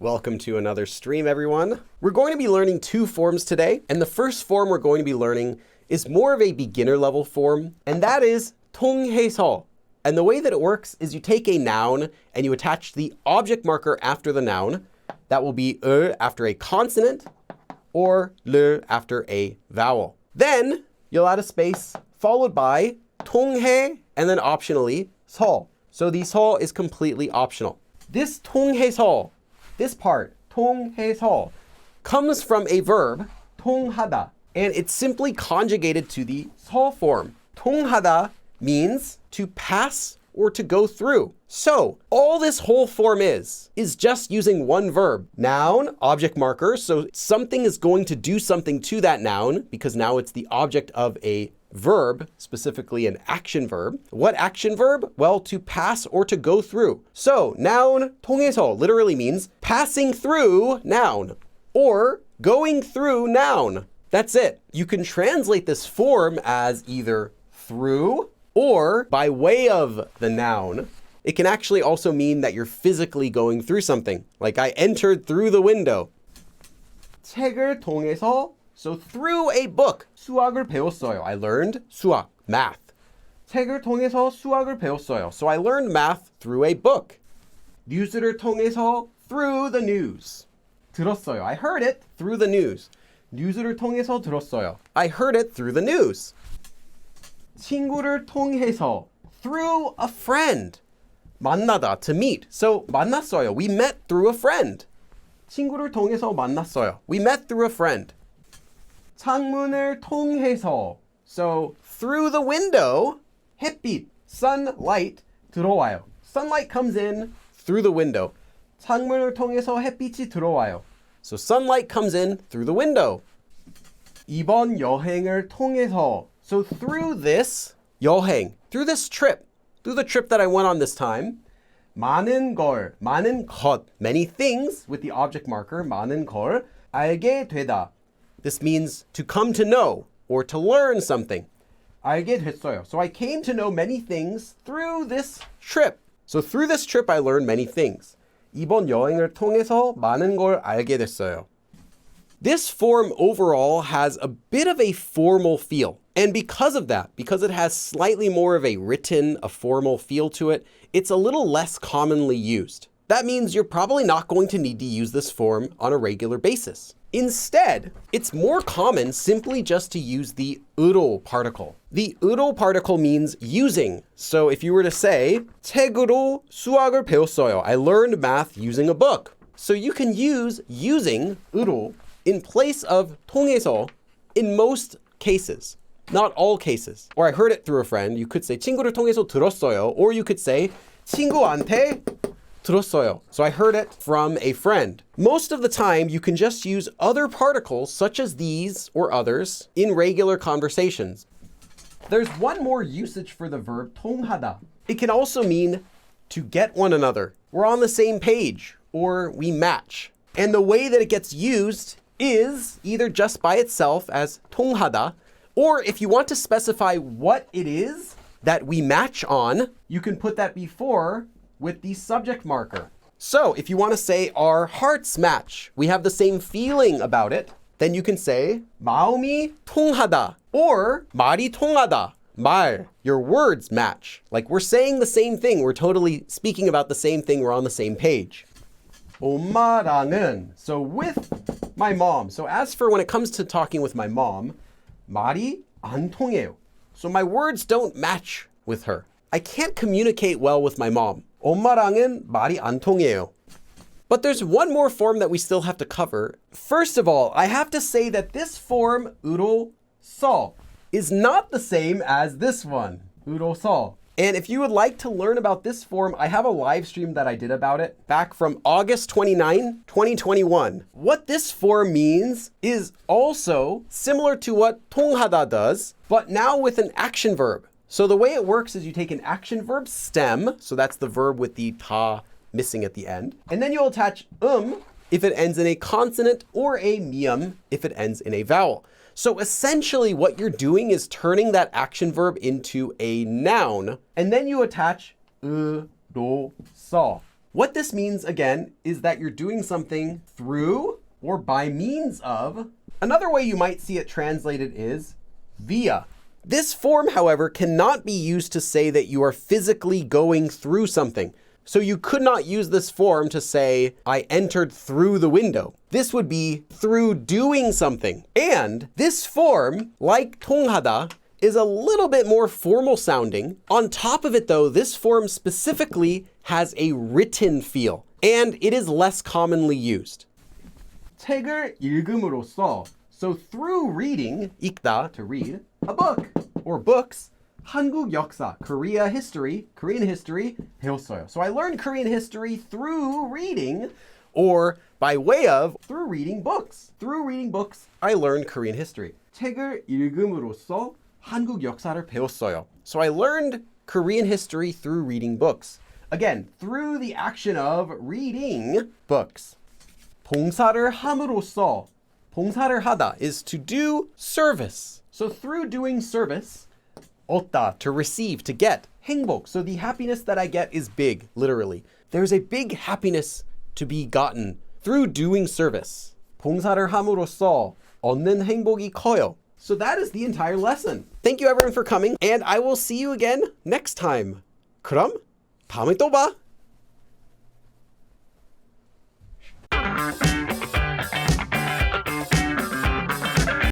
Welcome to another stream, everyone. We're going to be learning two forms today, and the first form we're going to be learning is more of a beginner level form, and that is 통해서. And the way that it works is you take a noun and you attach the object marker after the noun. That will be after a consonant or le after a vowel. Then you'll add a space followed by 통해 and then optionally 서. So the 서 is completely optional. This 통해서, this part, 통해서, comes from a verb, 통하다, and it's simply conjugated to the 서 form. 통하다 means to pass or to go through. So all this whole form is just using one verb. Noun, object marker, so something is going to do something to that noun because now it's the object of a verb, specifically an action verb. What action verb? Well, to pass or to go through. So noun 통해서 literally means passing through noun or going through noun. That's it. You can translate this form as either through or by way of the noun. It can actually also mean that you're physically going through something. Like I entered through the window. 책을 통해서, so through a book. 수학을 배웠어요. I learned 수학, math. 책을 통해서 수학을 배웠어요. So I learned math through a book. 뉴스를 통해서, through the news. 들었어요. I heard it through the news. 뉴스를 통해서 들었어요. I heard it through the news. 친구를 통해서, through a friend. 만나다, to meet. So 만났어요. We met through a friend. 친구를 통해서 만났어요. We met through a friend. 창문을 통해서, so through the window, 햇빛, sunlight 들어와요. Sunlight comes in through the window. 창문을 통해서 햇빛이 들어와요. So sunlight comes in through the window. 이번 여행을 통해서, so through this 여행, through this trip, through the trip that I went on this time, 많은 걸, 많은 것, many things with the object marker, 많은 걸, 알게 되다. This means to come to know or to learn something. 알게 됐어요. So I came to know many things through this trip. So through this trip I learned many things. 이번 여행을 통해서 많은 걸 알게 됐어요. This form overall has a bit of a formal feel. And because of that, because it has slightly more of a written, a formal feel to it, it's a little less commonly used. That means you're probably not going to need to use this form on a regular basis. Instead, it's more common simply just to use the 으로 particle. The 으로 particle means using. So if you were to say, 책으로 수학을 배웠어요. I learned math using a book. So you can use using 으로 in place of 통해서 in most cases. Not all cases. Or I heard it through a friend. You could say 친구를 통해서 들었어요. Or you could say 친구한테 들었어요. So I heard it from a friend. Most of the time, you can just use other particles such as these or others in regular conversations. There's one more usage for the verb 통하다. It can also mean to get one another. We're on the same page or we match. And the way that it gets used is either just by itself as 통하다, or if you want to specify what it is that we match on, you can put that before with the subject marker. So if you want to say our hearts match, we have the same feeling about it, then you can say 마음이 통하다 or 말이 통하다. 말, your words match. Like we're saying the same thing. We're totally speaking about the same thing. We're on the same page. 엄마랑은, so with my mom. So as for when it comes to talking with my mom, 말이 안 통해요. So my words don't match with her. I can't communicate well with my mom. 엄마랑은 말이 안 통해요. But there's one more form that we still have to cover. First of all, I have to say that this form, 으로 서, is not the same as this one, 으로 서. And if you would like to learn about this form, I have a live stream that I did about it back from August 29, 2021. What this form means is also similar to what 통하다 does, but now with an action verb. So the way it works is you take an action verb stem, so that's the verb with the 다 missing at the end, and then you'll attach if it ends in a consonant or a mium if it ends in a vowel. So essentially what you're doing is turning that action verb into a noun, and then you attach 으로 서. What this means, again, is that you're doing something through or by means of. Another way you might see it translated is via. This form, however, cannot be used to say that you are physically going through something. So you could not use this form to say, I entered through the window. This would be through doing something. And this form, like 통하다, is a little bit more formal sounding. On top of it though, this form specifically has a written feel, and it is less commonly used. 책을 읽음으로써, so through reading, 읽다, to read, a book, or books, 한국 역사, Korean history 배웠어요. So I learned Korean history through reading, or by way of, through reading books. Through reading books, I learned Korean history. 책을 읽음으로써 한국 역사를 배웠어요. So I learned Korean history through reading books. Again, through the action of reading books. 봉사를 함으로써, 봉사를 하다 is to do service. So through doing service, 얻다, to receive, to get, 행복. So the happiness that I get is big, literally. There's a big happiness to be gotten through doing service. 봉사를 함으로써 얻는 행복이 커요. So that is the entire lesson. Thank you everyone for coming, and I will see you again next time. 그럼 다음에 또 봐.